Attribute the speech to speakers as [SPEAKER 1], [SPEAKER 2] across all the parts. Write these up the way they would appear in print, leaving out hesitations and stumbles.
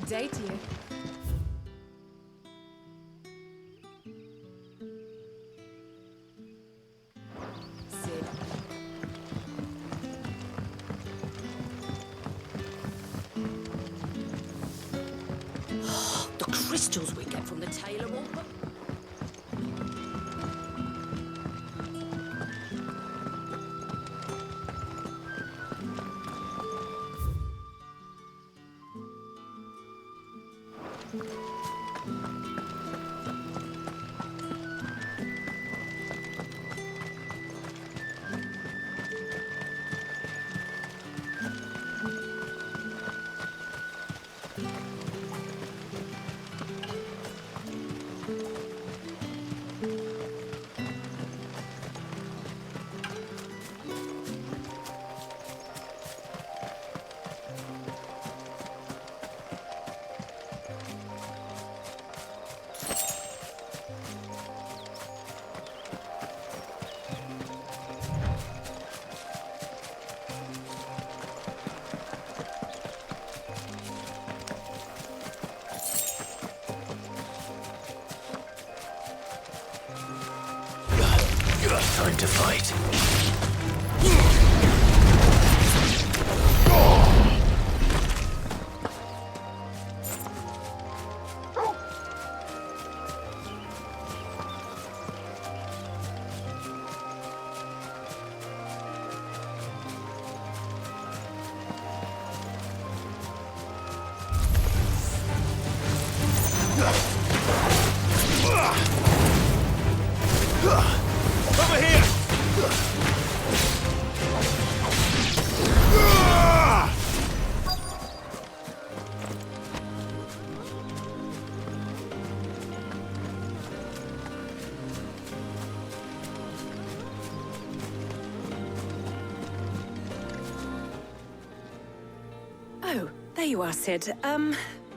[SPEAKER 1] Good day to you. Sid.
[SPEAKER 2] The crystals we get from the Taylor Wall.
[SPEAKER 3] Time to fight.
[SPEAKER 4] Over here!
[SPEAKER 5] Oh, there you are, Sid.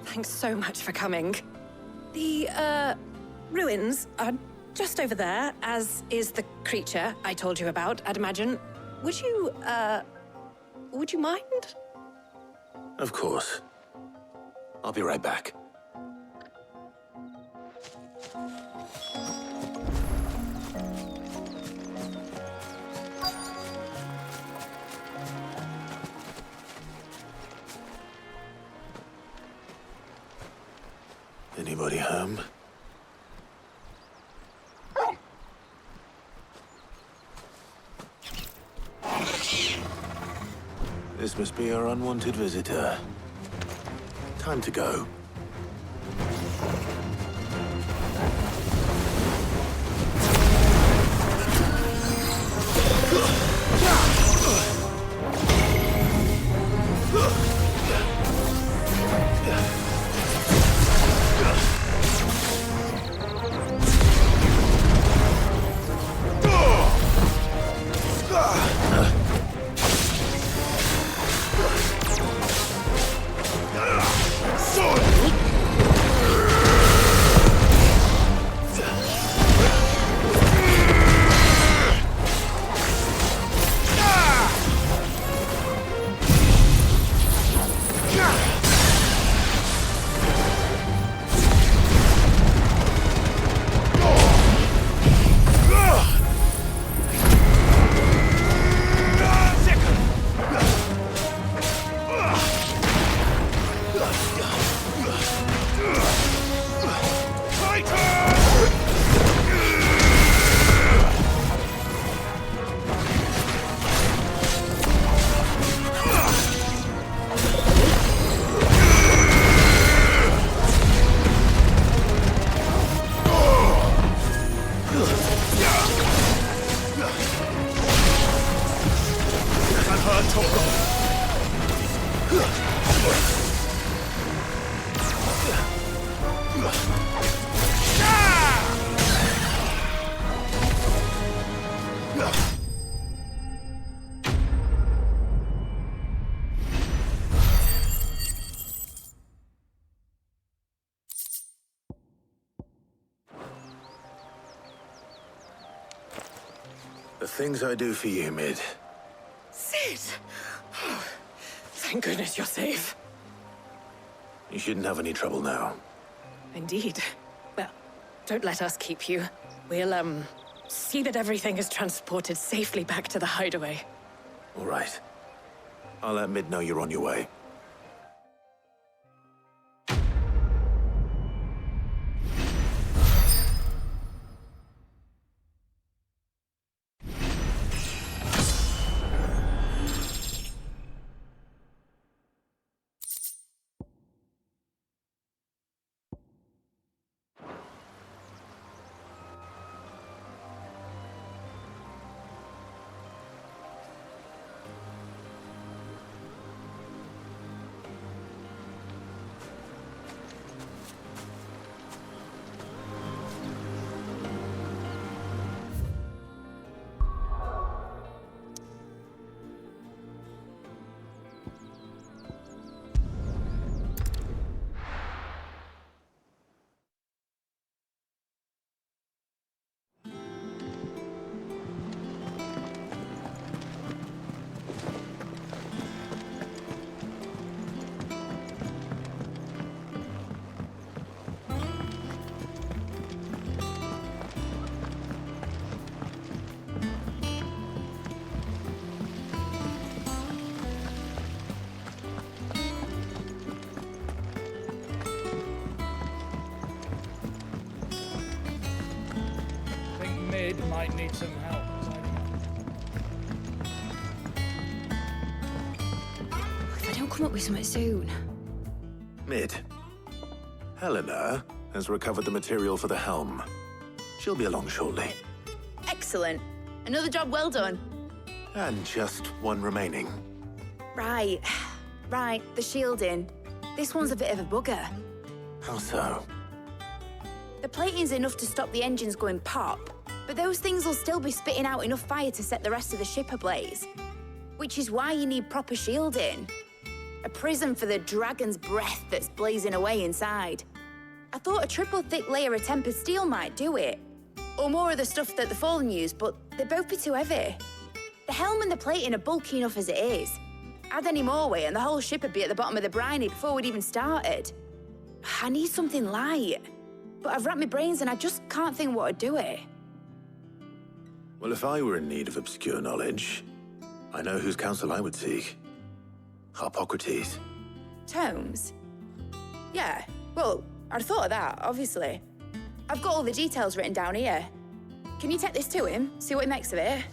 [SPEAKER 5] Thanks so much for coming. The, ruins are just over there, as is the creature I told you about, I'd imagine. Would you mind?
[SPEAKER 3] Of course. I'll be right back. Anybody home? This must be our unwanted visitor. Time to go. The things I do for you, Mid.
[SPEAKER 5] Sid! Oh, thank goodness you're safe.
[SPEAKER 3] You shouldn't have any trouble now.
[SPEAKER 5] Indeed. Well, don't let us keep you. We'll, see that everything is transported safely back to the hideaway.
[SPEAKER 3] All right. I'll let Mid know you're on your way.
[SPEAKER 4] Mid might need some help.
[SPEAKER 2] If I don't come up with something soon.
[SPEAKER 3] Mid. Helena has recovered the material for the helm. She'll be along shortly.
[SPEAKER 2] Excellent. Another job well done.
[SPEAKER 3] And just one remaining.
[SPEAKER 2] Right. Right, the shielding. This one's a bit of a bugger.
[SPEAKER 3] How so?
[SPEAKER 2] The plating's enough to stop the engines going pop, but those things will still be spitting out enough fire to set the rest of the ship ablaze. Which is why you need proper shielding. A prison for the dragon's breath that's blazing away inside. I thought a triple thick layer of tempered steel might do it. Or more of the stuff that the Fallen use, but they'd both be too heavy. The helm and the plating are bulky enough as it is. Add any more weight and the whole ship would be at the bottom of the briny before we'd even started. I need something light. But I've racked my brains and I just can't think what would do it.
[SPEAKER 3] Well, if I were in need of obscure knowledge, I know whose counsel I would seek. Harpocrates.
[SPEAKER 2] Tomes? Yeah, well, I'd thought of that, obviously. I've got all the details written down here. Can you take this to him, see what he makes of it?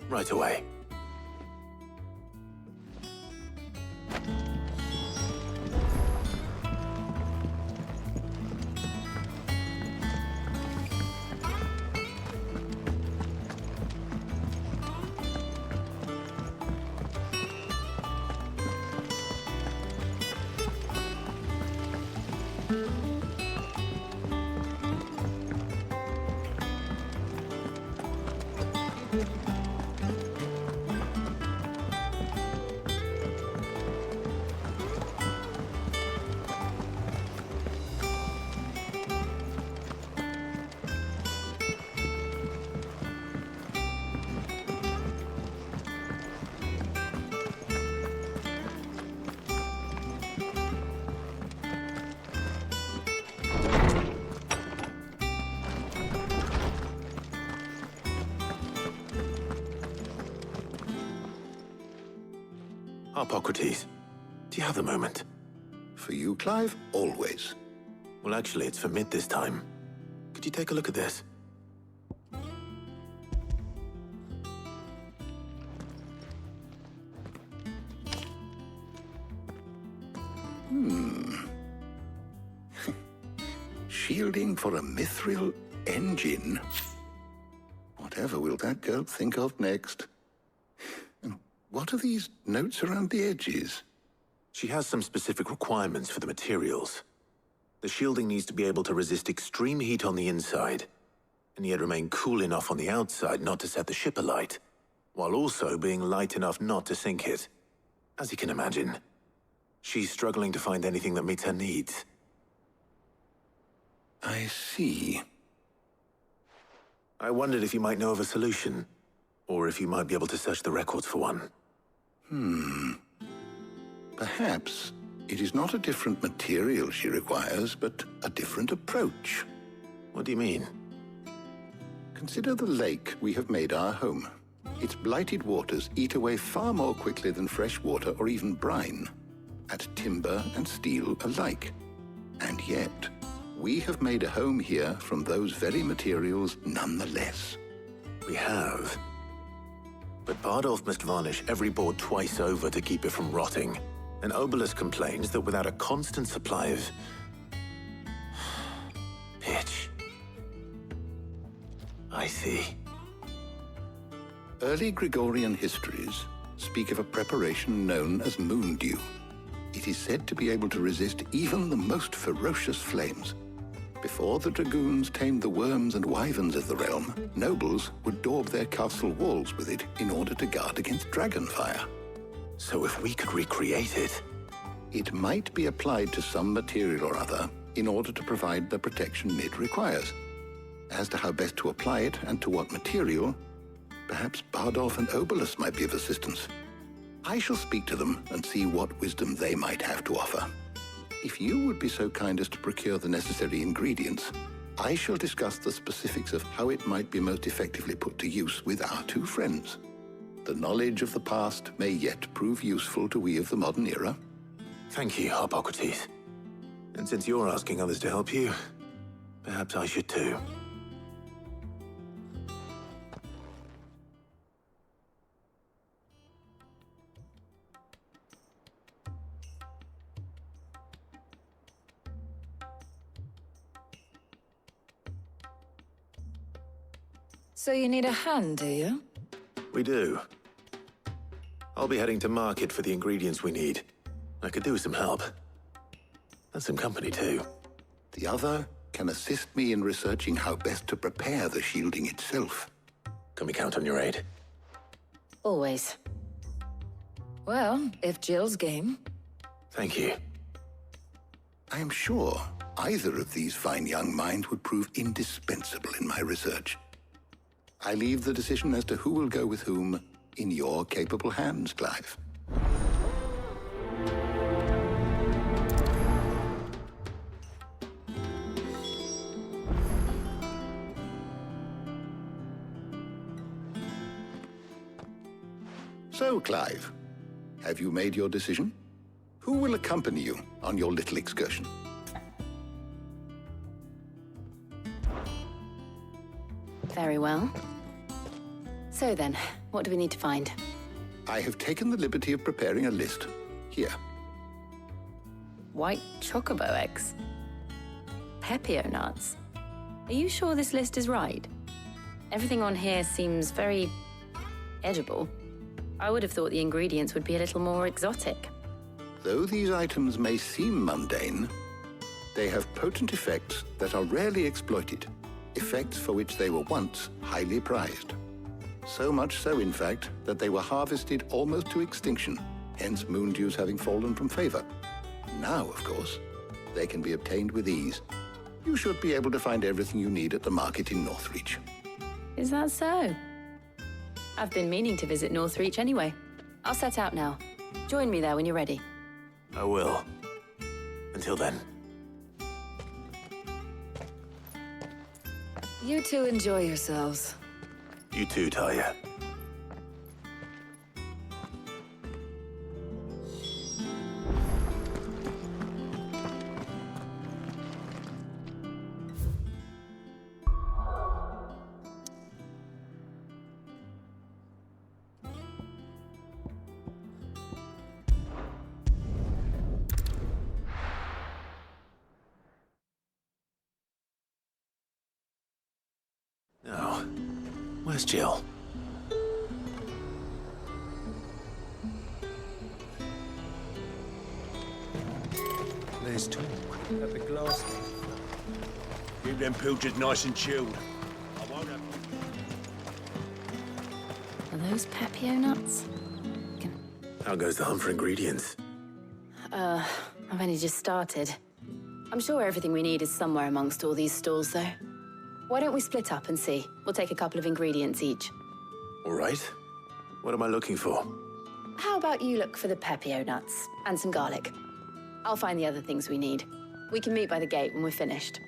[SPEAKER 3] Right away. Harpocrates, do you have a moment?
[SPEAKER 6] For you, Clive, always.
[SPEAKER 3] Well, actually, it's for Mid this time. Could you take a look at this?
[SPEAKER 6] Shielding for a mithril engine. Whatever will that girl think of next? And what are these notes around the edges?
[SPEAKER 3] She has some specific requirements for the materials. The shielding needs to be able to resist extreme heat on the inside, and yet remain cool enough on the outside not to set the ship alight, while also being light enough not to sink it. As you can imagine, she's struggling to find anything that meets her needs.
[SPEAKER 6] I see.
[SPEAKER 3] I wondered if you might know of a solution, or if you might be able to search the records for one.
[SPEAKER 6] Perhaps it is not a different material she requires, but a different approach.
[SPEAKER 3] What do you mean?
[SPEAKER 6] Consider the lake we have made our home. Its blighted waters eat away far more quickly than fresh water or even brine, at timber and steel alike. And yet, we have made a home here from those very materials nonetheless.
[SPEAKER 3] We have. But Bardolph must varnish every board twice over to keep it from rotting. And Obelisk complains that without a constant supply of pitch. I see.
[SPEAKER 6] Early Gregorian histories speak of a preparation known as moon dew. It is said to be able to resist even the most ferocious flames. Before the dragoons tamed the worms and wyverns of the realm, nobles would daub their castle walls with it in order to guard against dragonfire.
[SPEAKER 3] So if we could recreate it...
[SPEAKER 6] It might be applied to some material or other in order to provide the protection it requires. As to how best to apply it and to what material, perhaps Bardolph and Obelisk might be of assistance. I shall speak to them and see what wisdom they might have to offer. If you would be so kind as to procure the necessary ingredients, I shall discuss the specifics of how it might be most effectively put to use with our two friends. The knowledge of the past may yet prove useful to we of the modern era.
[SPEAKER 3] Thank you, Hippocrates. And since you're asking others to help you, perhaps I should too.
[SPEAKER 1] So you need a hand, do you?
[SPEAKER 3] We do. I'll be heading to market for the ingredients we need. I could do with some help. And some company, too.
[SPEAKER 6] The other can assist me in researching how best to prepare the shielding itself.
[SPEAKER 3] Can we count on your aid?
[SPEAKER 1] Always. Well, if Jill's game.
[SPEAKER 3] Thank you.
[SPEAKER 6] I am sure either of these fine young minds would prove indispensable in my research. I leave the decision as to who will go with whom in your capable hands, Clive. So, Clive, have you made your decision? Who will accompany you on your little excursion?
[SPEAKER 5] Very well. So then, what do we need to find?
[SPEAKER 6] I have taken the liberty of preparing a list. Here.
[SPEAKER 5] White chocobo eggs. Pepio nuts. Are you sure this list is right? Everything on here seems very edible. I would have thought the ingredients would be a little more exotic.
[SPEAKER 6] Though these items may seem mundane, they have potent effects that are rarely exploited, effects for which they were once highly prized. So much so, in fact, that they were harvested almost to extinction, hence moon dews having fallen from favor. Now, of course, they can be obtained with ease. You should be able to find everything you need at the market in Northreach.
[SPEAKER 5] Is that so? I've been meaning to visit Northreach anyway. I'll set out now. Join me there when you're ready.
[SPEAKER 3] I will. Until then.
[SPEAKER 1] You two enjoy yourselves.
[SPEAKER 3] You too, Talia. Now, where's Jill?
[SPEAKER 7] There's talk.
[SPEAKER 4] At the glass.
[SPEAKER 7] Keep them pilchards nice and chilled. I won't have...
[SPEAKER 5] Are those Pepio nuts?
[SPEAKER 3] How goes the hunt for ingredients?
[SPEAKER 5] I've only just started. I'm sure everything we need is somewhere amongst all these stalls, though. Why don't we split up and see? We'll take a couple of ingredients each.
[SPEAKER 3] All right. What am I looking for?
[SPEAKER 2] how about you look for the pepio nuts and some garlic? I'll find the other things we need. We can meet by the gate when we're finished.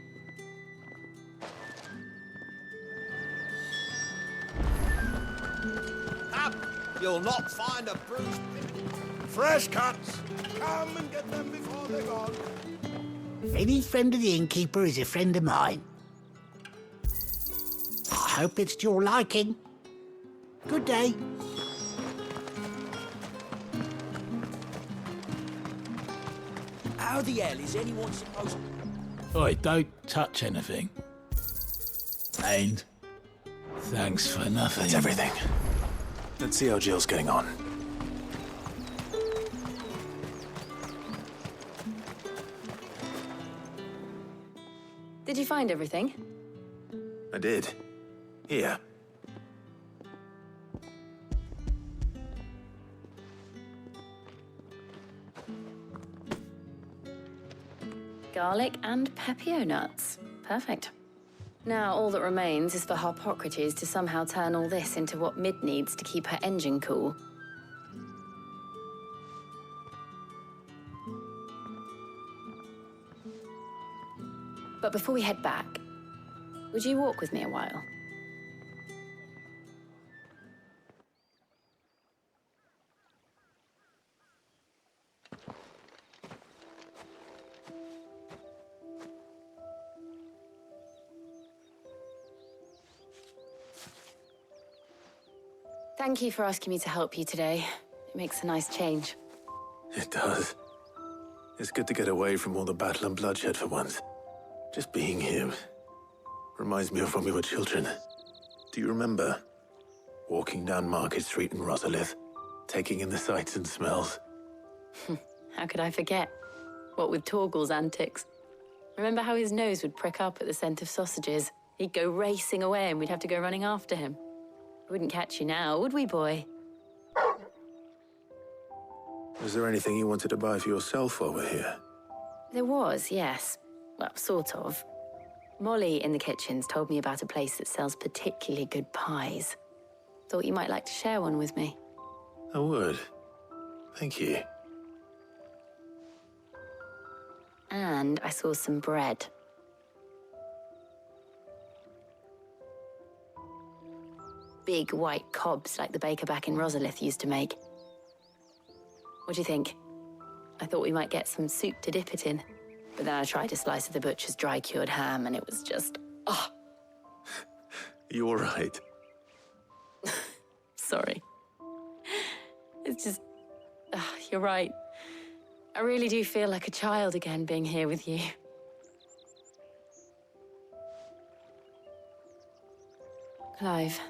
[SPEAKER 7] Up! You'll not find a bruised pig. Fresh cuts! Come and get them before they're gone.
[SPEAKER 8] Any friend of the innkeeper is a friend of mine. I hope it's to your liking. Good day.
[SPEAKER 7] How the hell is anyone supposed to...
[SPEAKER 9] Oi, don't touch anything. And thanks for nothing.
[SPEAKER 3] That's everything. Let's see how Jill's getting on.
[SPEAKER 2] Did you find everything?
[SPEAKER 3] I did. Here.
[SPEAKER 2] Garlic and pepio nuts. Perfect. Now all that remains is for Harpocrates to somehow turn all this into what Mid needs to keep her engine cool. But before we head back, would you walk with me a while? Thank you for asking me to help you today. It makes a nice change.
[SPEAKER 3] It does. It's good to get away from all the battle and bloodshed for once. Just being here reminds me of when we were children. Do you remember? Walking down Market Street in Rosalith, taking in the sights and smells.
[SPEAKER 2] How could I forget? What with Torgal's antics. Remember how his nose would prick up at the scent of sausages? He'd go racing away and we'd have to go running after him. We wouldn't catch you now, would we, boy?
[SPEAKER 3] Was there anything you wanted to buy for yourself while we're here?
[SPEAKER 2] There was, yes. Well, sort of. Molly in the kitchens told me about a place that sells particularly good pies. Thought you might like to share one with me.
[SPEAKER 3] I would. Thank you.
[SPEAKER 2] And I saw some bread. Big white cobs like the baker back in Rosalith used to make. What do you think? I thought we might get some soup to dip it in. But then I tried a slice of the butcher's dry-cured ham and it was just... oh.
[SPEAKER 3] You all right?
[SPEAKER 2] Sorry. It's just... you're right. I really do feel like a child again being here with you. Clive.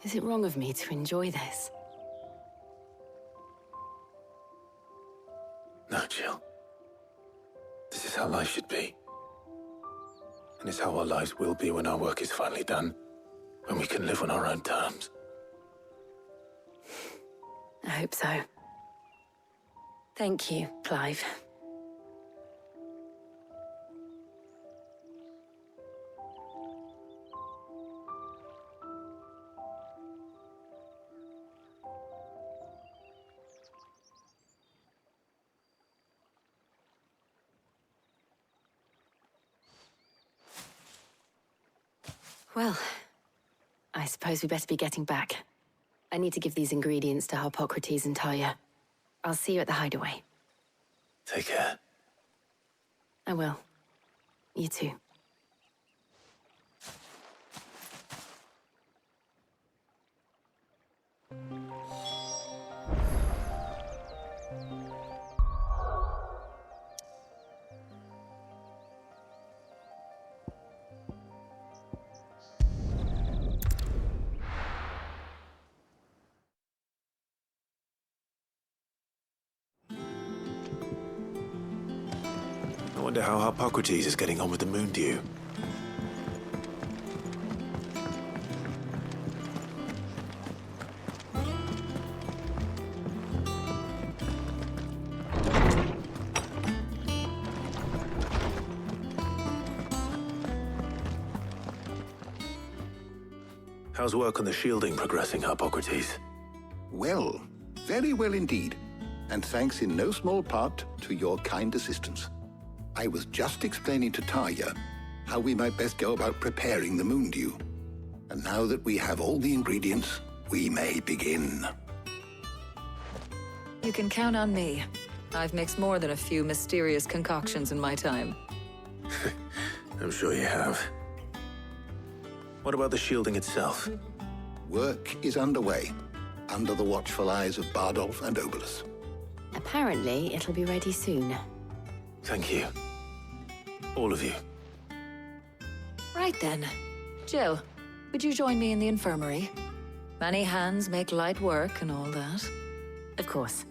[SPEAKER 2] Is it wrong of me to enjoy this?
[SPEAKER 3] No, Jill. This is how life should be. And it's how our lives will be when our work is finally done. When we can live on our own terms.
[SPEAKER 2] I hope so. Thank you, Clive. Well, I suppose we better be getting back. I need to give these ingredients to Harpocrates and Talia. I'll see you at the hideaway.
[SPEAKER 3] Take care.
[SPEAKER 2] I will. You too.
[SPEAKER 3] I wonder how Harpocrates is getting on with the moon dew. How's work on the shielding progressing, Hippocrates?
[SPEAKER 6] Well, very well indeed. And thanks in no small part to your kind assistance. I was just explaining to Tarja how we might best go about preparing the moon dew. And now that we have all the ingredients, we may begin.
[SPEAKER 1] You can count on me. I've mixed more than a few mysterious concoctions in my time.
[SPEAKER 3] I'm sure you have. What about the shielding itself?
[SPEAKER 6] Work is underway, under the watchful eyes of Bardolph and Obolus.
[SPEAKER 10] Apparently, it'll be ready soon.
[SPEAKER 3] Thank you. All of you.
[SPEAKER 1] Right then. Jill, would you join me in the infirmary? Many hands make light work and all that.
[SPEAKER 10] Of course.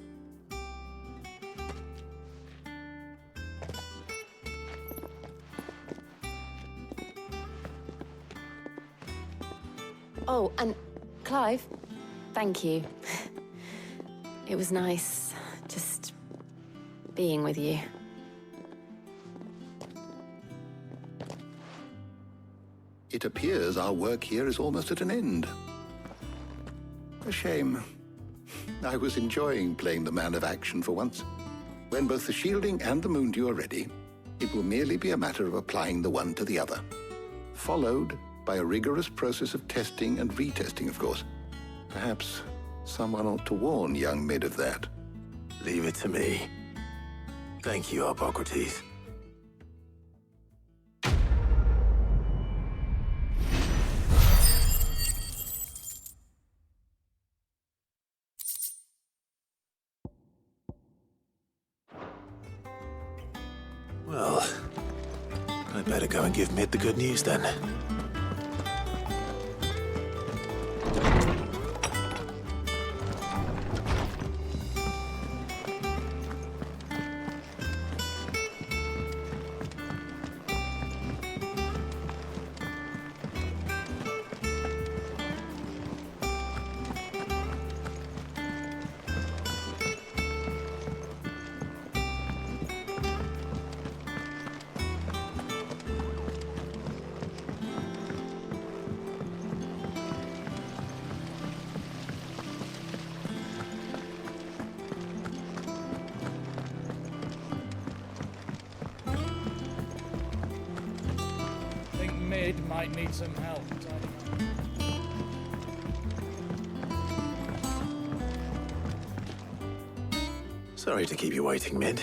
[SPEAKER 10] Oh, and Clive, thank you. It was nice just being with you.
[SPEAKER 6] It appears our work here is almost at an end. A shame. I was enjoying playing the man of action for once. When both the shielding and the moon dew are ready, it will merely be a matter of applying the one to the other. Followed by a rigorous process of testing and retesting, of course. Perhaps someone ought to warn young Mid of that.
[SPEAKER 3] Leave it to me. Thank you, Hippocrates. Well, I'd better go and give Mid the good news then.
[SPEAKER 4] Mid might need some help.
[SPEAKER 3] Sorry to keep you waiting, Mid.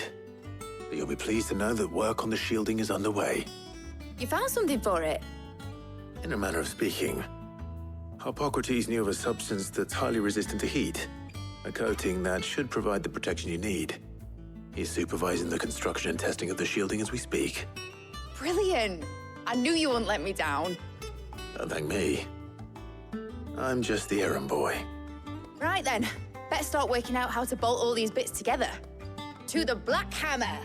[SPEAKER 3] But you'll be pleased to know that work on the shielding is underway.
[SPEAKER 2] You found something for it?
[SPEAKER 3] In a manner of speaking, Hippocrates knew of a substance that's highly resistant to heat. A coating that should provide the protection you need. He's supervising the construction and testing of the shielding as we speak.
[SPEAKER 2] Brilliant! I knew you wouldn't let me down.
[SPEAKER 3] Don't thank me. I'm just the errand boy.
[SPEAKER 2] Right then, better start working out how to bolt all these bits together. To the Black Hammer!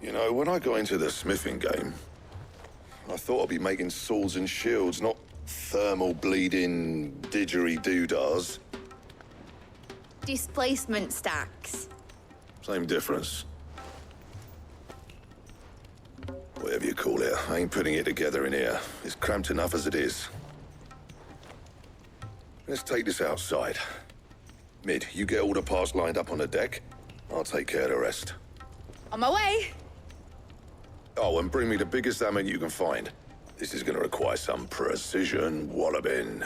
[SPEAKER 11] You know, when I got into the smithing game, I thought I'd be making swords and shields, not thermal bleeding didgeridoo-dahs.
[SPEAKER 2] Displacement stacks.
[SPEAKER 11] Same difference. Whatever you call it, I ain't putting it together in here. It's cramped enough as it is. Let's take this outside. Mid, you get all the parts lined up on the deck. I'll take care of the rest.
[SPEAKER 2] On my way!
[SPEAKER 11] Oh, and bring me the biggest hammer you can find. This is gonna require some precision walloping.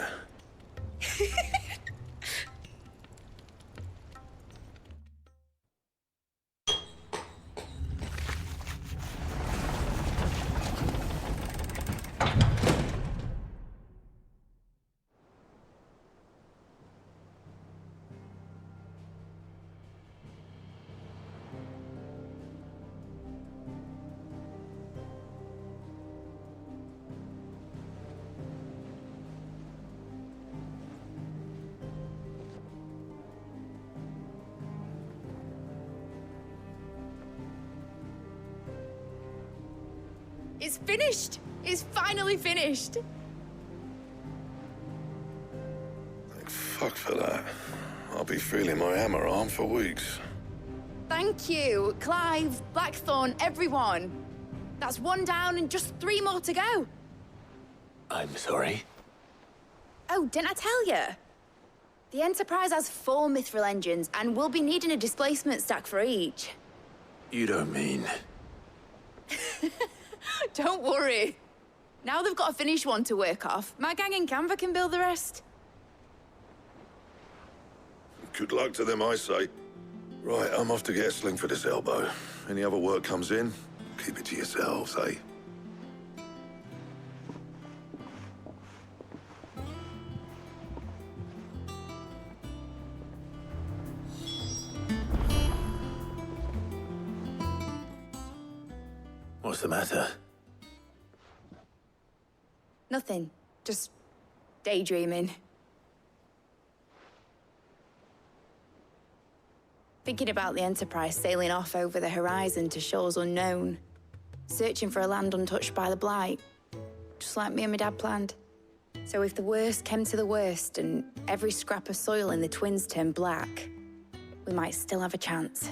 [SPEAKER 2] It's finished! It's finally finished!
[SPEAKER 11] Thank fuck for that. I'll be feeling my hammer arm for weeks.
[SPEAKER 2] Thank you, Clive, Blackthorn, everyone. That's 1 down and just 3 more to go.
[SPEAKER 3] I'm sorry.
[SPEAKER 2] Oh, didn't I tell you? The Enterprise has 4 mithril engines, and we'll be needing a displacement stack for each.
[SPEAKER 3] You don't mean...
[SPEAKER 2] Don't worry. Now they've got a finished one to work off, my gang in Canva can build the rest.
[SPEAKER 11] Good luck to them, I say. Right, I'm off to get a sling for this elbow. Any other work comes in, keep it to yourselves, eh?
[SPEAKER 3] What's the matter?
[SPEAKER 2] Nothing. Just daydreaming. Thinking about the Enterprise sailing off over the horizon to shores unknown. Searching for a land untouched by the Blight. Just like me and my dad planned. So if the worst came to the worst and every scrap of soil in the Twins turned black, we might still have a chance.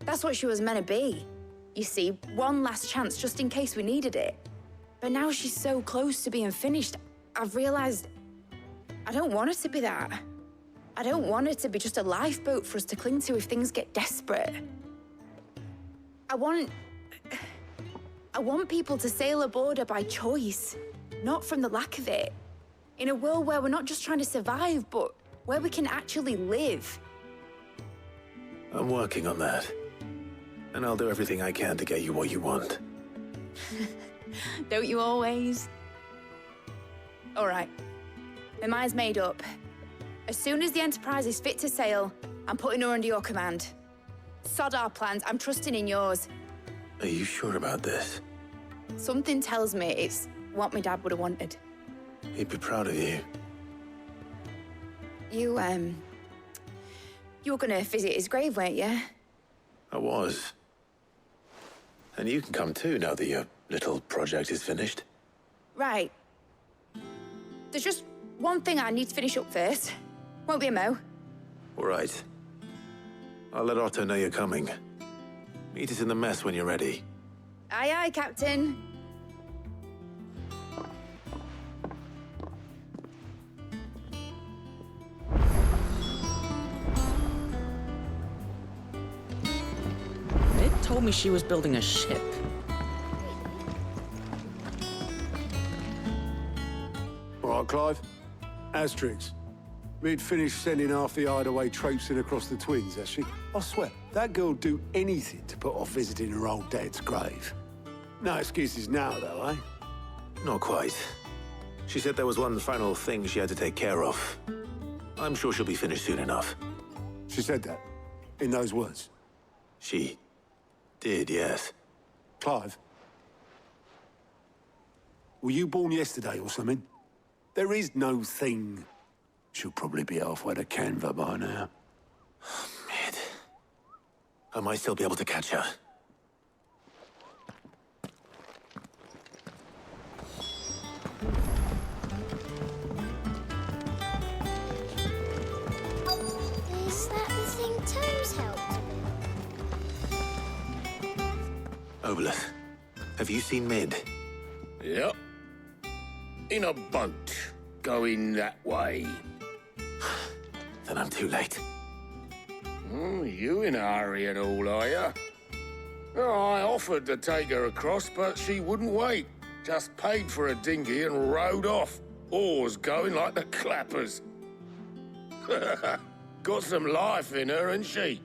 [SPEAKER 2] That's what she was meant to be. You see, one last chance just in case we needed it. But now she's so close to being finished, I've realized I don't want her to be that. I don't want her to be just a lifeboat for us to cling to if things get desperate. I want people to sail aboard her by choice, not from the lack of it. In a world where we're not just trying to survive, but where we can actually live.
[SPEAKER 3] I'm working on that. And I'll do everything I can to get you what you want.
[SPEAKER 2] Don't you always? All right. My mind's made up. As soon as the Enterprise is fit to sail, I'm putting her under your command. Sod our plans, I'm trusting in yours.
[SPEAKER 3] Are you sure about this?
[SPEAKER 2] Something tells me it's what my dad would have wanted.
[SPEAKER 3] He'd be proud of you.
[SPEAKER 2] You were gonna visit his grave, weren't you?
[SPEAKER 3] I was. And you can come too now that your little project is finished.
[SPEAKER 2] Right. There's just one thing I need to finish up first. Won't be a mo.
[SPEAKER 3] All right. I'll let Otto know you're coming. Meet us in the mess when you're ready.
[SPEAKER 2] Aye, aye, Captain.
[SPEAKER 12] It told me she was building a ship.
[SPEAKER 13] All right, Clive. Asterix. We'd finished sending half the hideaway traipsing across the Twins, has she? I swear, that girl'd do anything to put off visiting her old dad's grave. No excuses now, though, eh?
[SPEAKER 3] Not quite. She said there was one final thing she had to take care of. I'm sure she'll be finished soon enough.
[SPEAKER 13] She said that? In those words?
[SPEAKER 3] She did, yes.
[SPEAKER 13] Clive? Were you born yesterday or something? There is no thing. She'll probably be halfway to Canva by now.
[SPEAKER 3] Mid. I might still be able to catch her.
[SPEAKER 14] Is that the thing Toes helped with?
[SPEAKER 3] Obelus, have you seen Mid?
[SPEAKER 9] Yep. In a boat, going that way.
[SPEAKER 3] Then I'm too late.
[SPEAKER 9] Oh, you in a hurry at all, are you? Oh, I offered to take her across, but she wouldn't wait. Just paid for a dinghy and rowed off. Oars going like the clappers. Got some life in her, ain't she?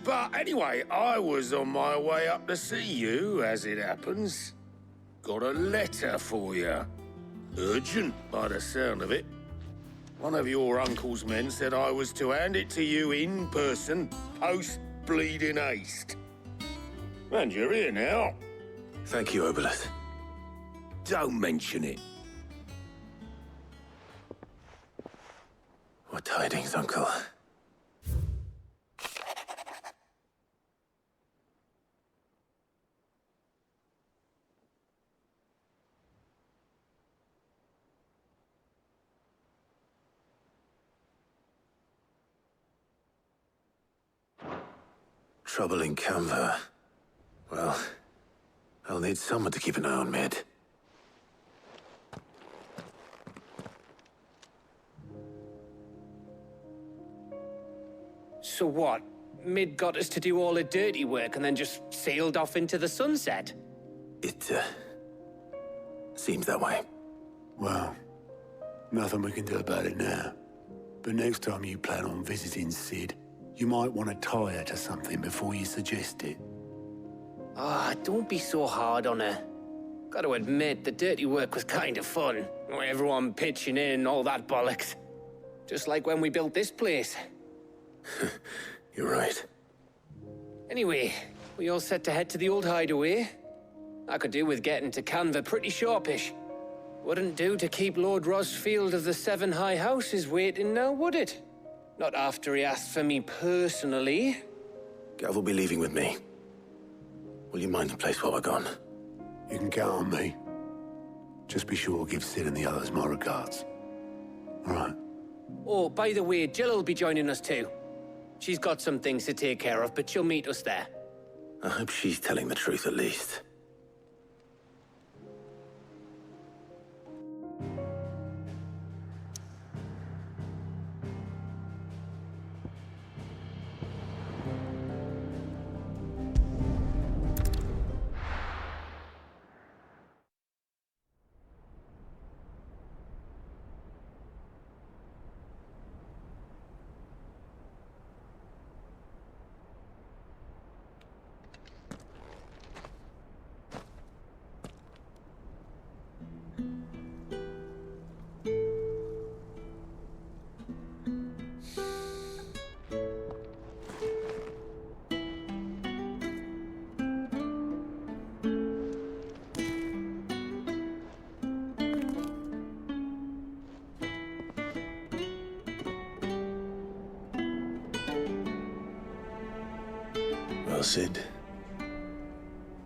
[SPEAKER 9] But anyway, I was on my way up to see you, as it happens. Got a letter for you. Urgent, by the sound of it. One of your uncle's men said I was to hand it to you in person, post-bleeding haste. And you're here now.
[SPEAKER 3] Thank you, Obelus.
[SPEAKER 9] Don't mention it.
[SPEAKER 3] What tidings, Uncle? Trouble in Canva. Well, I'll need someone to keep an eye on Mid.
[SPEAKER 15] So what? Mid got us to do all the dirty work and then just sailed off into the sunset?
[SPEAKER 3] It, seems that way.
[SPEAKER 13] Well, nothing we can do about it now. But next time you plan on visiting Sid, you might want to tie her to something before you suggest it.
[SPEAKER 15] Ah, don't be so hard on her. Gotta admit, the dirty work was kind of fun. Everyone pitching in, all that bollocks. Just like when we built this place.
[SPEAKER 3] You're right.
[SPEAKER 15] Anyway, we all set to head to the old hideaway. I could do with getting to Canva pretty sharpish. Wouldn't do to keep Lord Rosfield of the Seven High Houses waiting now, would it? Not after he asked for me personally.
[SPEAKER 3] Gav will be leaving with me. Will you mind the place while we're gone?
[SPEAKER 13] You can count on me. Just be sure to give Sid and the others my regards. All right.
[SPEAKER 15] Oh, by the way, Jill will be joining us too. She's got some things to take care of, but she'll meet us there.
[SPEAKER 3] I hope she's telling the truth at least. Well, Sid,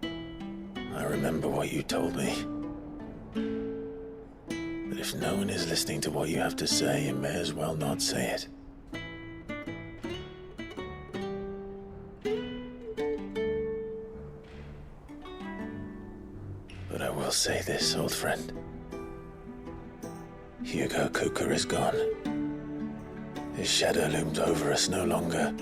[SPEAKER 3] I remember what you told me. But if no one is listening to what you have to say, you may as well not say it. But I will say this, old friend. Hugo Kuka is gone. His shadow looms over us no longer.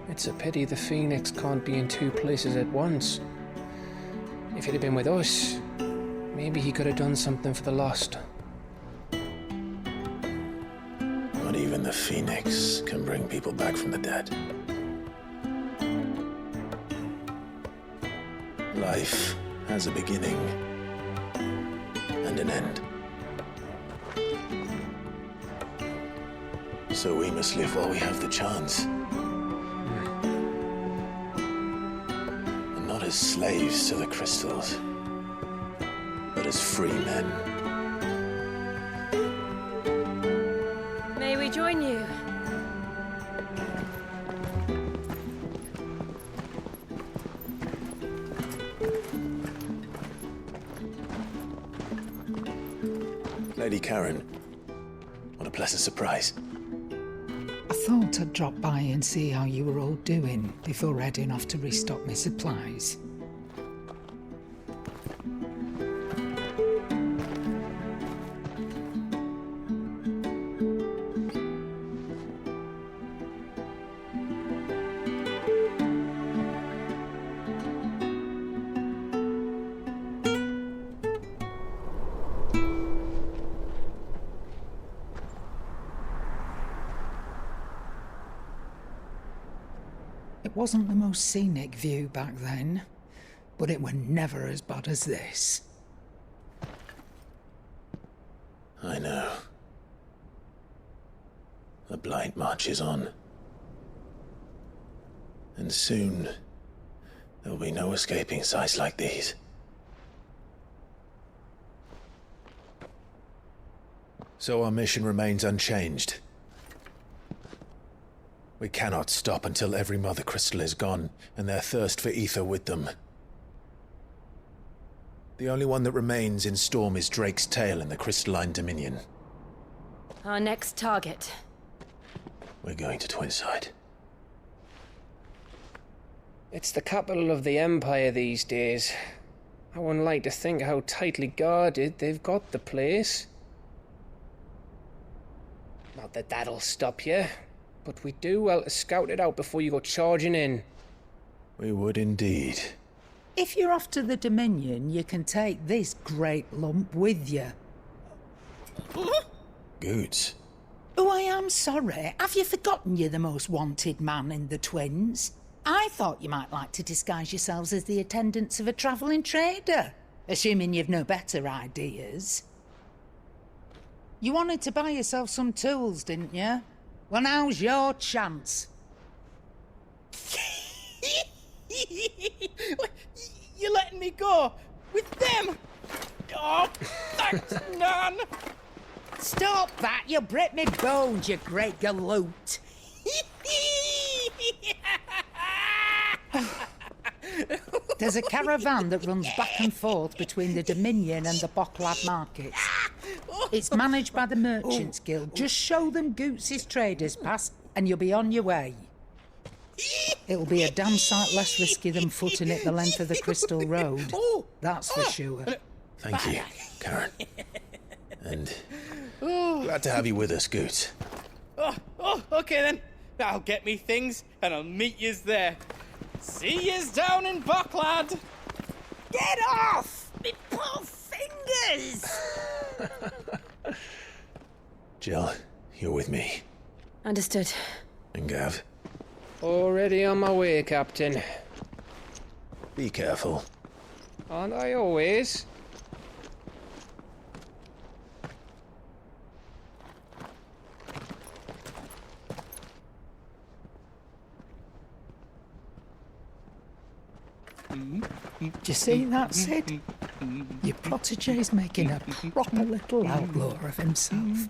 [SPEAKER 15] It's a pity the Phoenix can't be in two places at once. If he'd have been with us, maybe he could have done something for the lost.
[SPEAKER 3] Not even the Phoenix can bring people back from the dead. Life has a beginning and an end. So we must live while we have the chance. And not as slaves to the crystals, but as free men.
[SPEAKER 5] May we join you?
[SPEAKER 3] Lady Karen, what a pleasant surprise.
[SPEAKER 16] I thought I'd drop by and see how you were all doing before heading off to restock my supplies. It wasn't the most scenic view back then, but it were never as bad as this.
[SPEAKER 3] I know. The blight marches on. And soon, there will be no escaping sights like these. So our mission remains unchanged. We cannot stop until every Mother Crystal is gone, and their thirst for ether with them. The only one that remains in Storm is Drake's tail in the Crystalline Dominion.
[SPEAKER 5] Our next target.
[SPEAKER 3] We're going to Twinside.
[SPEAKER 15] It's the capital of the Empire these days. I wouldn't like to think how tightly guarded they've got the place. Not that that'll stop you, but we do well to scout it out before you go charging in.
[SPEAKER 3] We would indeed.
[SPEAKER 16] If you're off to the Dominion, you can take this great lump with you.
[SPEAKER 3] Goods.
[SPEAKER 16] Oh, I am sorry. Have you forgotten you're the most wanted man in the Twins? I thought you might like to disguise yourselves as the attendants of a travelling trader, assuming you've no better ideas. You wanted to buy yourself some tools, didn't you? Well, now's your chance.
[SPEAKER 17] You're letting me go with them? Oh, thanks, Nan.
[SPEAKER 16] Stop that! You'll break me bones, you great galoot. There's a caravan that runs back and forth between the Dominion and the Boklad Market. It's managed by the Merchants Guild. Just show them Goots' traders pass and you'll be on your way. It'll be a damn sight less risky than footing it the length of the Crystal Road. That's for sure.
[SPEAKER 3] Thank you, Karen. And glad to have you with us, Goots.
[SPEAKER 17] Okay then. I'll get me things and I'll meet yous there. See yous down in Boklad.
[SPEAKER 8] Get off! Me poor fingers!
[SPEAKER 3] Jill, you're with me.
[SPEAKER 10] Understood.
[SPEAKER 3] And Gav.
[SPEAKER 15] Already on my way, Captain.
[SPEAKER 3] Be careful.
[SPEAKER 15] Aren't I always?
[SPEAKER 16] Do you see that, Sid? Your protege's making a proper little outlaw of himself.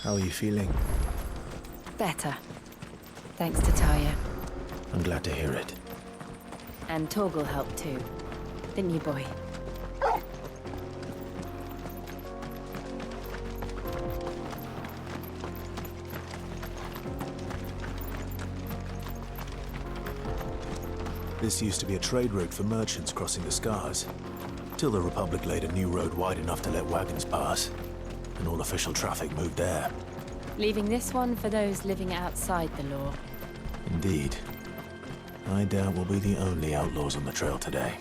[SPEAKER 3] How are you feeling?
[SPEAKER 10] Better. Thanks to Taya.
[SPEAKER 3] I'm glad to hear it.
[SPEAKER 10] And Torgal helped too. Didn't you, boy?
[SPEAKER 3] This used to be a trade route for merchants crossing the Scars, till the Republic laid a new road wide enough to let wagons pass, and all official traffic moved there.
[SPEAKER 10] Leaving this one for those living outside the law.
[SPEAKER 3] Indeed. I doubt we'll be the only outlaws on the trail today.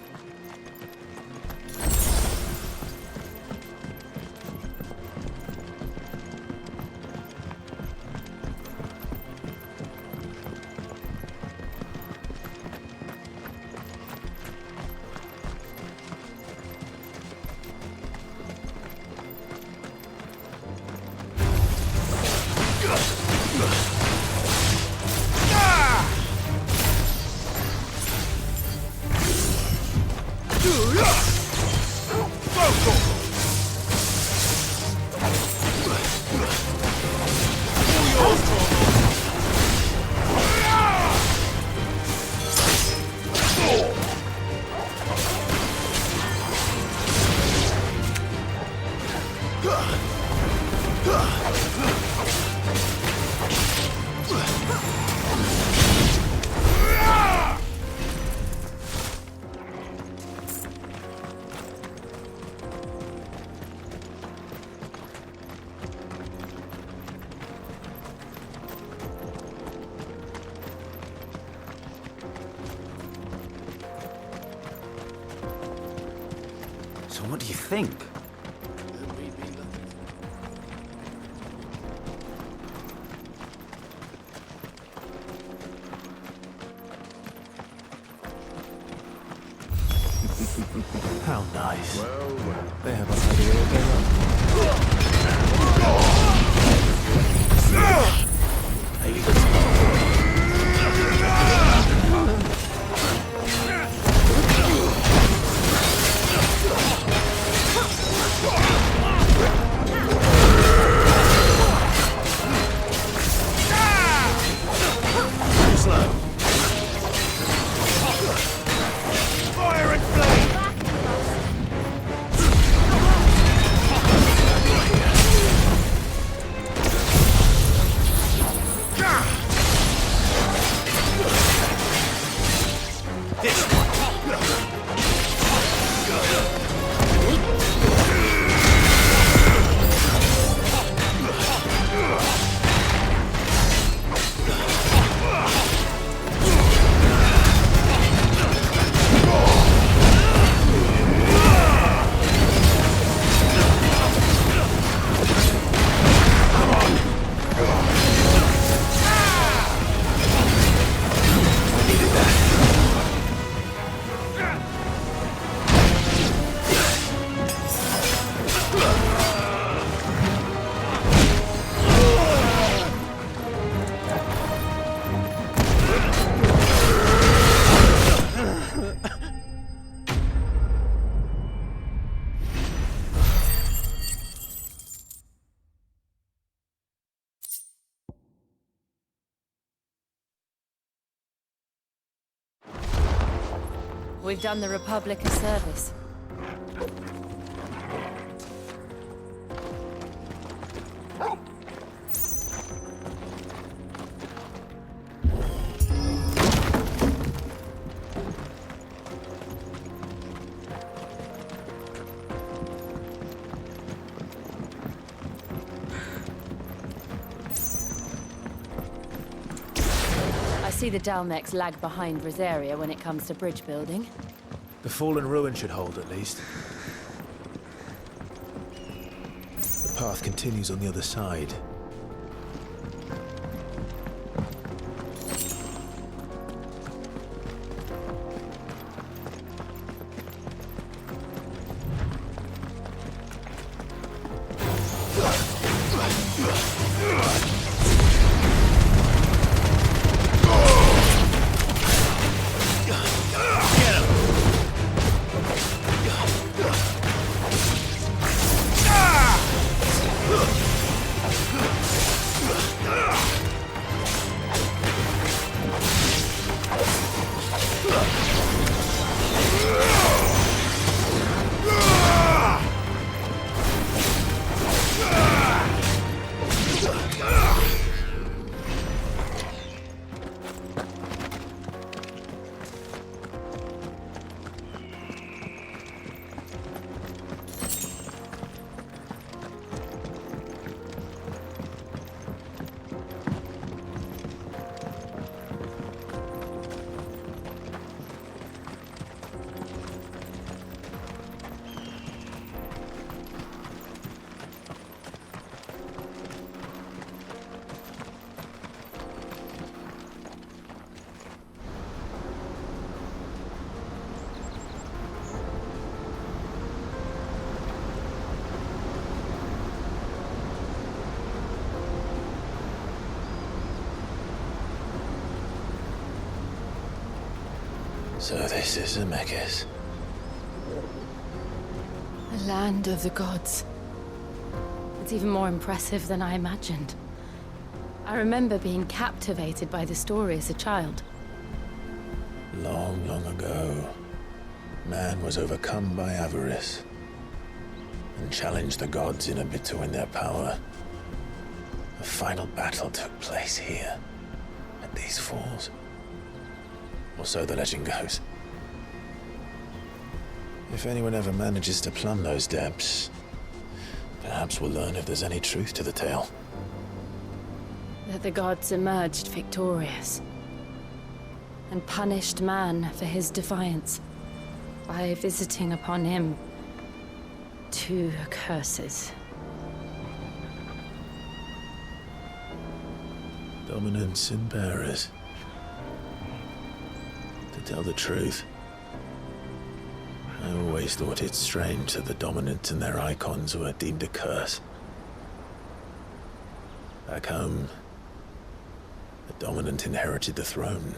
[SPEAKER 18] So what do you think?
[SPEAKER 19] How nice. They have a hideaway of their own. Maybe that's too slow. Fire and flame! This one.
[SPEAKER 10] We've done the Republic a service. I see the Dalmex lag behind Rosaria when it comes to bridge building.
[SPEAKER 19] The fallen ruin should hold, at least. The path continues on the other side. So this is Zemeckis.
[SPEAKER 10] The land of the gods. It's even more impressive than I imagined. I remember being captivated by the story as a child.
[SPEAKER 19] Long, long ago, man was overcome by avarice and challenged the gods in a bid to win their power. A final battle took place here, at these falls. Or so the legend goes. If anyone ever manages to plumb those depths, perhaps we'll learn if there's any truth to the tale.
[SPEAKER 10] That the gods emerged victorious and punished man for his defiance by visiting upon him 2 curses.
[SPEAKER 19] Dominance and bearers. To tell the truth, I always thought it strange that the dominant and their icons were deemed a curse. Back home, the dominant inherited the throne.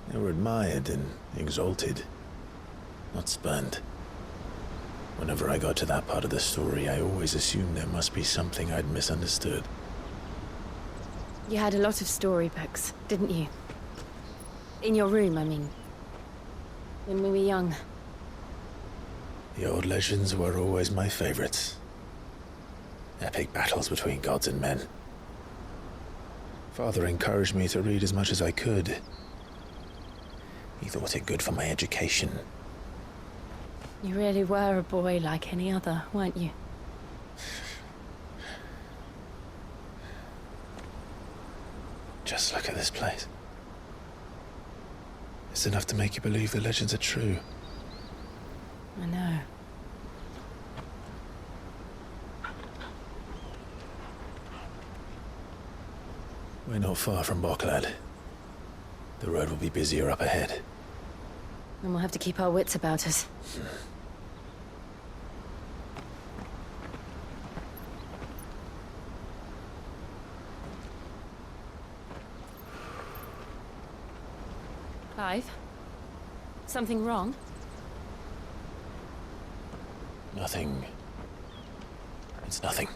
[SPEAKER 19] They were admired and exalted, not spurned. Whenever I got to that part of the story, I always assumed there must be something I'd misunderstood.
[SPEAKER 10] You had a lot of storybooks, didn't you? In your room, I mean. When we were young.
[SPEAKER 19] The old legends were always my favorites. Epic battles between gods and men. Father encouraged me to read as much as I could. He thought it good for my education.
[SPEAKER 10] You really were a boy like any other, weren't you?
[SPEAKER 19] Just look at this place. It's enough to make you believe the legends are true.
[SPEAKER 10] I know.
[SPEAKER 19] We're not far from Boklad. The road will be busier up ahead.
[SPEAKER 10] And we'll have to keep our wits about us. Clive? Something wrong?
[SPEAKER 19] Nothing. It's nothing.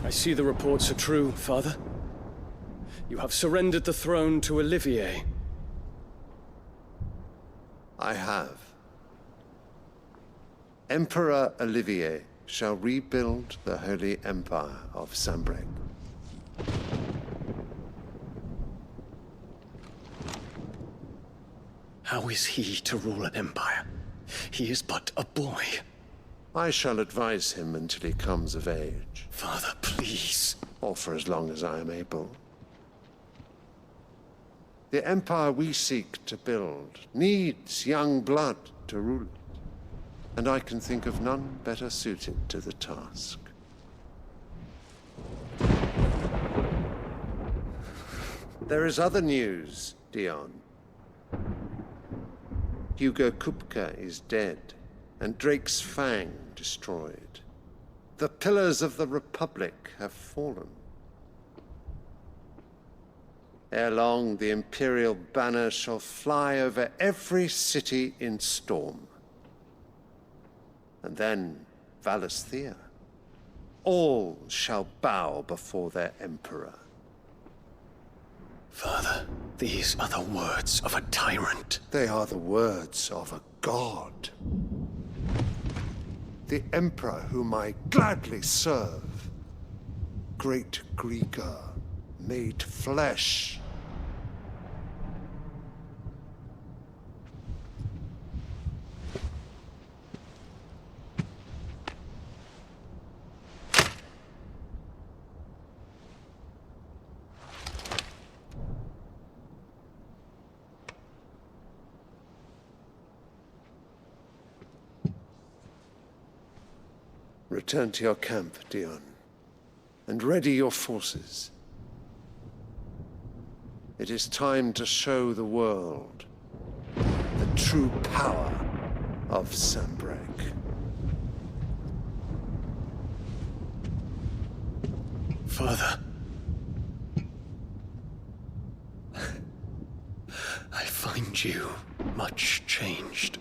[SPEAKER 18] I see the reports are true, Father. You have surrendered the throne to Olivier.
[SPEAKER 7] I have. Emperor Olivier shall rebuild the Holy Empire of Sambrec.
[SPEAKER 18] How is he to rule an empire? He is but a boy.
[SPEAKER 7] I shall advise him until he comes of age.
[SPEAKER 18] Father, please.
[SPEAKER 7] Or for as long as I am able. The empire we seek to build needs young blood to rule it, and I can think of none better suited to the task. There is other news, Dion. Hugo Kupka is dead, and Drake's Fang destroyed. The pillars of the Republic have fallen. Ere long, the Imperial banner shall fly over every city in Storm. And then, Valisthea. All shall bow before their Emperor.
[SPEAKER 18] Father, these are the words of a tyrant.
[SPEAKER 7] They are the words of a god. The Emperor whom I gladly serve. Great Greager, made flesh. Return to your camp, Dion, and ready your forces. It is time to show the world the true power of Sambrec.
[SPEAKER 18] Father. I find you much changed.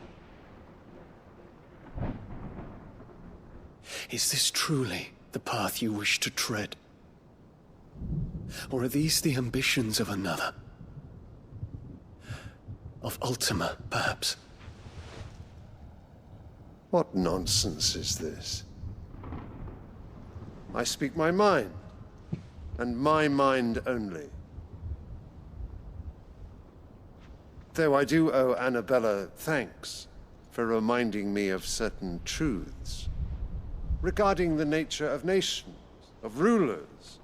[SPEAKER 18] Is this truly the path you wish to tread? Or are these the ambitions of another? Of Ultima, perhaps?
[SPEAKER 7] What nonsense is this? I speak my mind, and my mind only. Though I do owe Annabella thanks for reminding me of certain truths regarding the nature of nations, of rulers,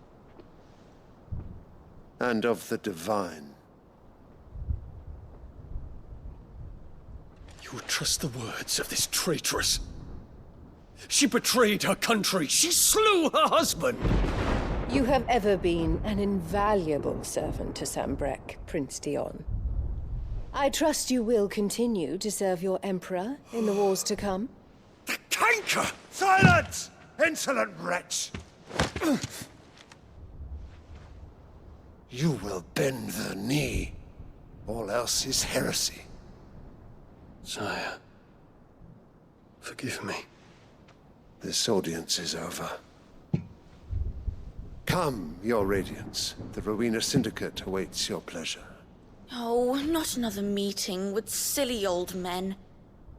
[SPEAKER 7] and of the divine.
[SPEAKER 18] You would trust the words of this traitress? She betrayed her country. She slew her husband.
[SPEAKER 5] You have ever been an invaluable servant to Sambrek, Prince Dion. I trust you will continue to serve your Emperor in the wars to come.
[SPEAKER 7] The canker! Silence! Insolent wretch! You will bend the knee. All else is heresy.
[SPEAKER 18] Sire, forgive me.
[SPEAKER 7] This audience is over. Come, your Radiance. The Rowena Syndicate awaits your pleasure.
[SPEAKER 20] Oh, not another meeting with silly old men.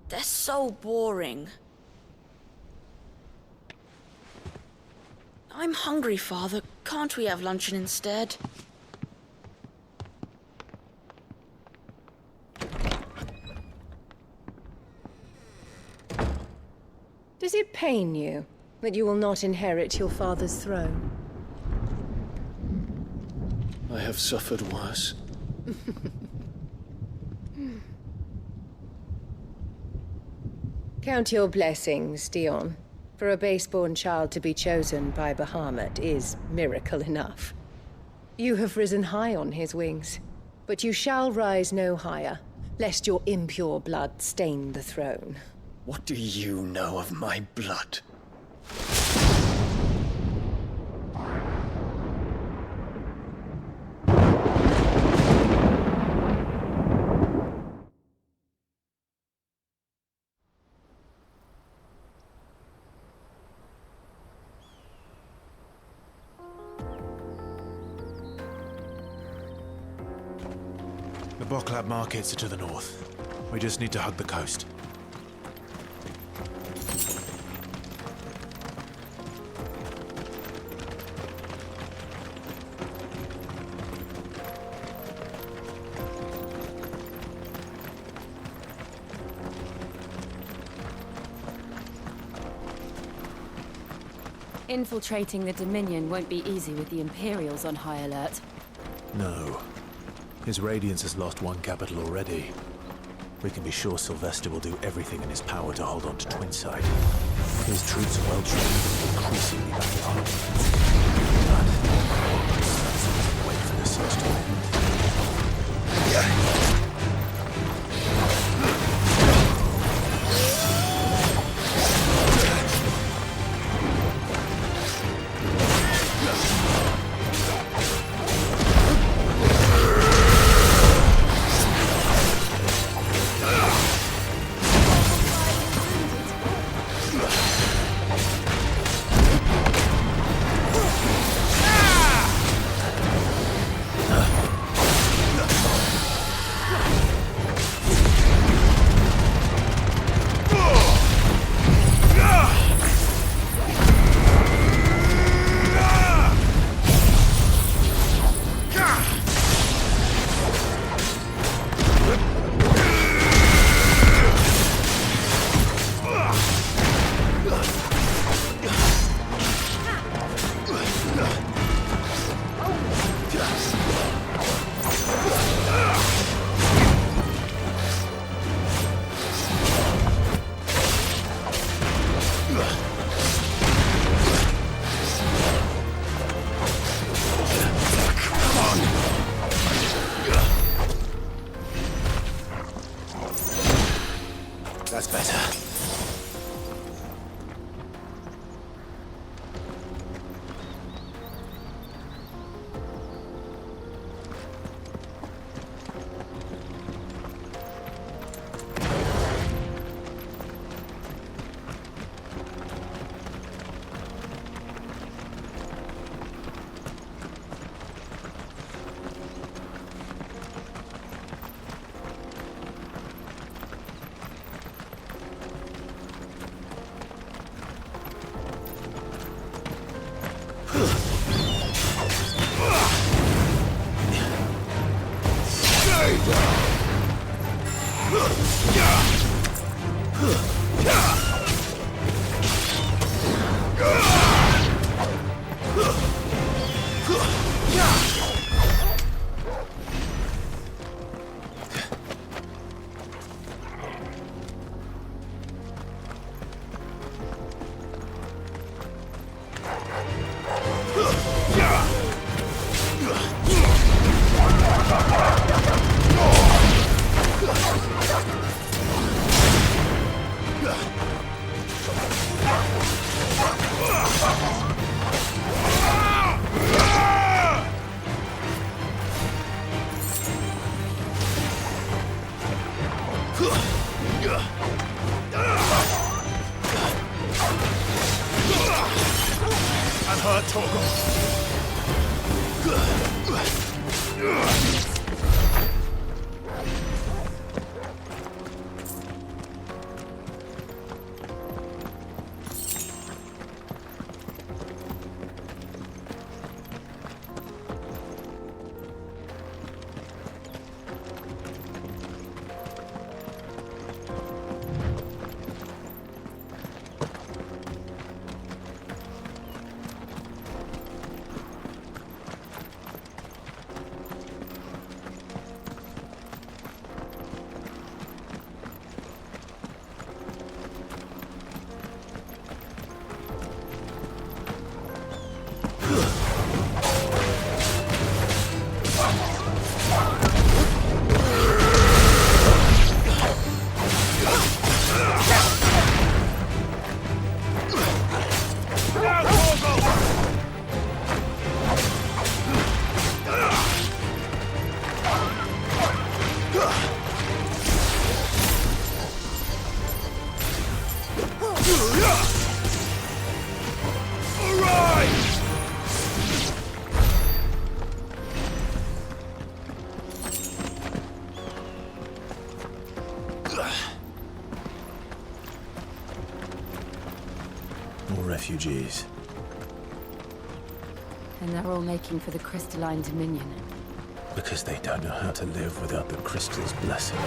[SPEAKER 20] They're so boring. I'm hungry, Father. Can't we have luncheon instead?
[SPEAKER 5] Does it pain you that you will not inherit your father's throne?
[SPEAKER 18] I have suffered worse.
[SPEAKER 5] Count your blessings, Dion. For a base-born child to be chosen by Bahamut is miracle enough. You have risen high on his wings, but you shall rise no higher, lest your impure blood stain the throne.
[SPEAKER 18] What do you know of my blood?
[SPEAKER 21] The Boklad Markets are to the north. We just need to hug the coast.
[SPEAKER 10] Infiltrating the Dominion won't be easy with the Imperials on high alert.
[SPEAKER 21] No. His Radiance has lost one capital already. We can be sure Sylvester will do everything in his power to hold on to Twinside. His troops are well trained and increasingly battle-hardened. But wait for the siege to end. That's better. More refugees.
[SPEAKER 10] And they're all making for the crystalline dominion.
[SPEAKER 21] Because they don't know how to live without the crystal's blessing.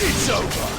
[SPEAKER 9] It's over!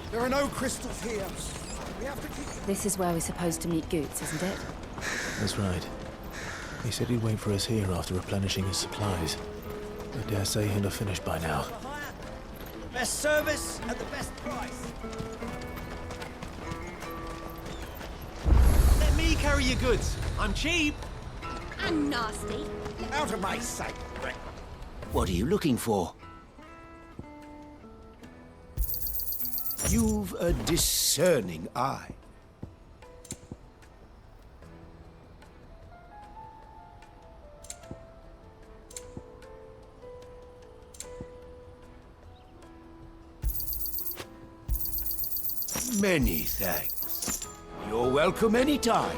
[SPEAKER 1] There are no crystals here. We have to keep...
[SPEAKER 10] This is where we're supposed to meet Goots, isn't it?
[SPEAKER 21] That's right. He said he'd wait for us here after replenishing his supplies. I dare say he'll have finished by now.
[SPEAKER 1] Best service at the best price. Let me carry your goods. I'm cheap.
[SPEAKER 14] And nasty.
[SPEAKER 1] Out of my sight.
[SPEAKER 8] What are you looking for?
[SPEAKER 1] You've a discerning eye. Many thanks. You're welcome anytime.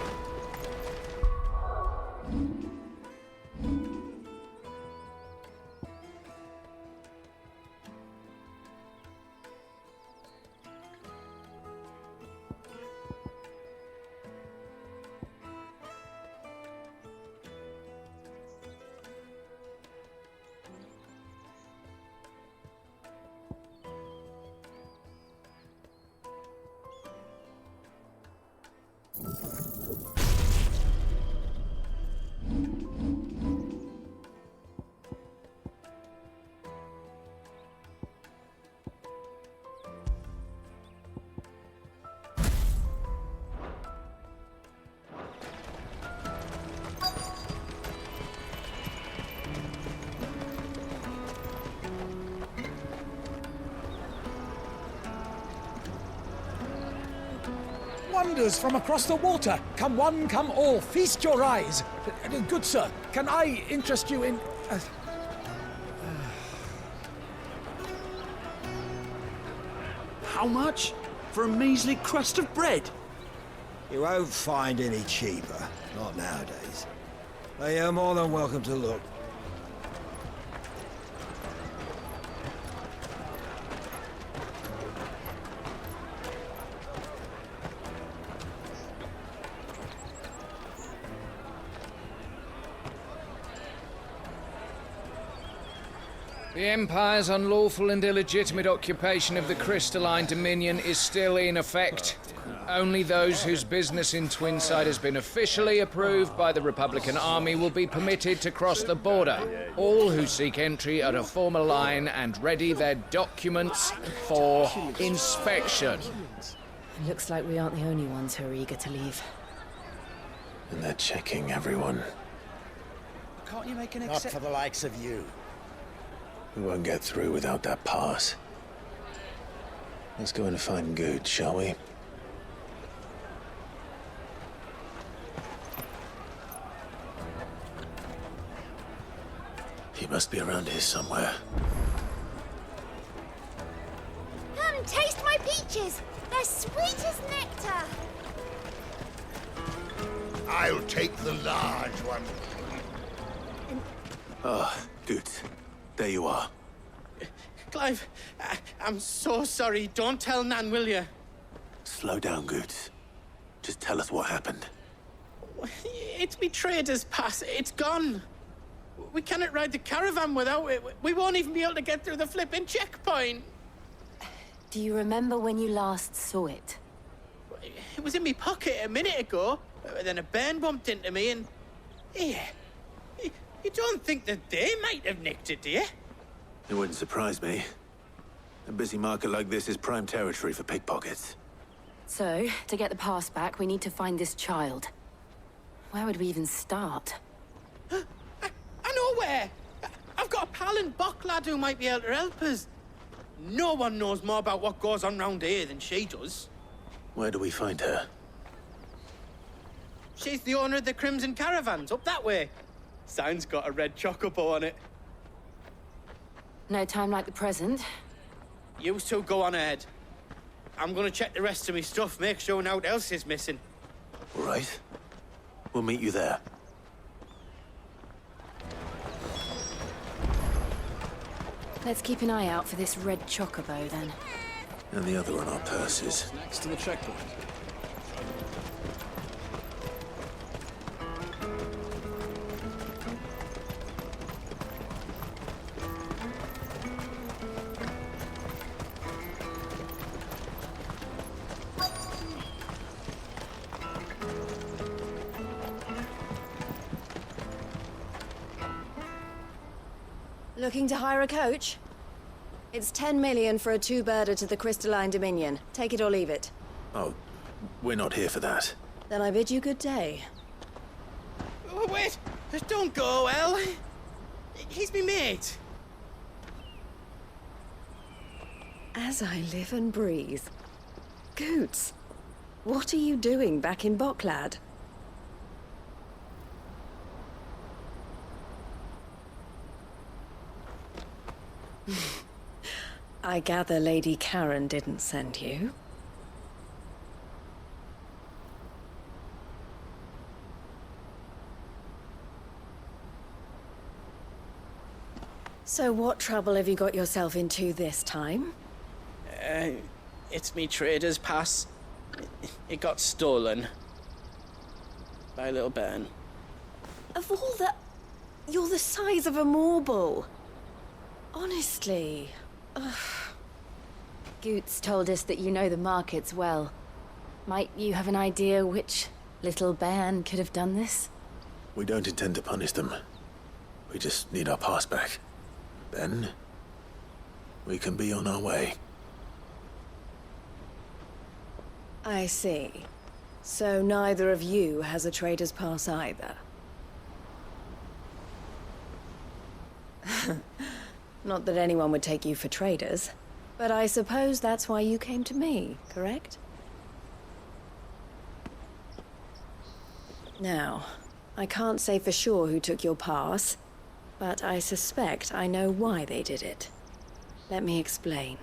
[SPEAKER 4] wonders from across the water. Come one, come all, feast your eyes. Good sir, can I interest you in...
[SPEAKER 1] How much? For a measly crust of bread?
[SPEAKER 6] You won't find any cheaper. Not nowadays. But you're more than welcome to look.
[SPEAKER 4] The Empire's unlawful and illegitimate occupation of the Crystalline Dominion is still in effect. Only those whose business in Twinside has been officially approved by the Republican Army will be permitted to cross the border. All who seek entry are to form a line and ready their documents for inspection.
[SPEAKER 10] It looks like we aren't the only ones who are eager to leave.
[SPEAKER 3] And they're checking everyone.
[SPEAKER 1] Can't you make an
[SPEAKER 8] Not for the likes of you.
[SPEAKER 3] We won't get through without that pass. Let's go and find Good, shall we? He must be around here somewhere.
[SPEAKER 14] Come, taste my peaches. They're sweet as nectar.
[SPEAKER 11] I'll take the large one.
[SPEAKER 3] Ah, Good. There you are.
[SPEAKER 17] Clive, I'm so sorry. Don't tell Nan, will you?
[SPEAKER 3] Slow down, Good. Just tell us what happened.
[SPEAKER 17] It's me trader's pass. It's gone. We cannot ride the caravan without it. We won't even be able to get through the flipping checkpoint.
[SPEAKER 10] Do you remember when you last saw it?
[SPEAKER 17] It was in my pocket a minute ago. Then a bairn bumped into me and... Yeah. You don't think that they might have nicked it, do you?
[SPEAKER 3] It wouldn't surprise me. A busy market like this is prime territory for pickpockets.
[SPEAKER 10] So, to get the pass back, we need to find this child. Where would we even start?
[SPEAKER 17] I know where! I've got a pal in Boklad who might be able to help us. No one knows more about what goes on round here than she does.
[SPEAKER 3] Where do we find her?
[SPEAKER 17] She's the owner of the Crimson Caravans, up that way. Sign's got a red chocobo on it.
[SPEAKER 10] No time like the present.
[SPEAKER 17] You two go on ahead. I'm gonna check the rest of my stuff, make sure naught else is missing.
[SPEAKER 3] All right. We'll meet you there.
[SPEAKER 10] Let's keep an eye out for this red chocobo, then.
[SPEAKER 3] And the other on our purses.
[SPEAKER 18] Next to the checkpoint.
[SPEAKER 5] Looking to hire a coach? It's 10 million for a two-birder to the Crystalline Dominion. Take it or leave it.
[SPEAKER 3] Oh, we're not here for that.
[SPEAKER 5] Then I bid you good day.
[SPEAKER 17] Oh, wait! Don't go, El. He's me mate.
[SPEAKER 5] As I live and breathe. Goots, what are you doing back in Boklad? I gather Lady Karen didn't send you. So what trouble have you got yourself into this time?
[SPEAKER 17] It's me trader's pass. It got stolen. By a little bairn.
[SPEAKER 5] Of all the... You're the size of a marble. Honestly. Ugh.
[SPEAKER 10] Goots told us that you know the markets well. Might you have an idea which little bairn could have done this?
[SPEAKER 3] We don't intend to punish them. We just need our pass back. Then, we can be on our way.
[SPEAKER 5] I see. So neither of you has a trader's pass either. Not that anyone would take you for traders, but I suppose that's why you came to me, correct? Now, I can't say for sure who took your pass, but I suspect I know why they did it. Let me explain.